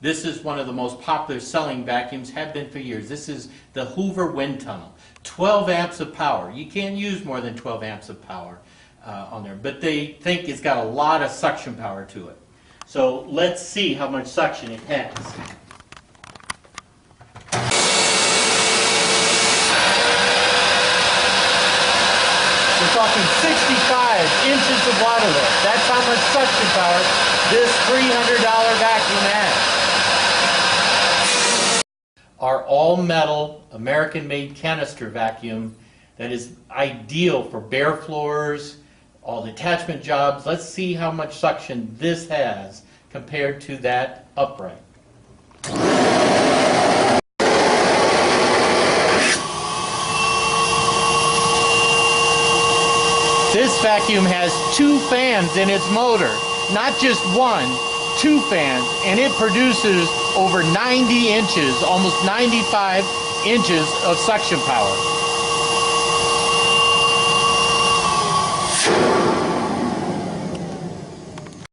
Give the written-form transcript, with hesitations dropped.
This is one of the most popular selling vacuums, have been for years. This is the Hoover wind tunnel. 12 amps of power. You can't use more than 12 amps of power on there, but they think it's got a lot of suction power to it. So let's see how much suction it has. We're talking 65 inches of water lift. That's how much suction power this $300 vacuum has. Our all-metal, American-made canister vacuum that is ideal for bare floors, all the attachment jobs. Let's see how much suction this has compared to that upright. This vacuum has 2 fans in its motor, not just one, 2 fans, and it produces over 90 inches, almost 95 inches of suction power.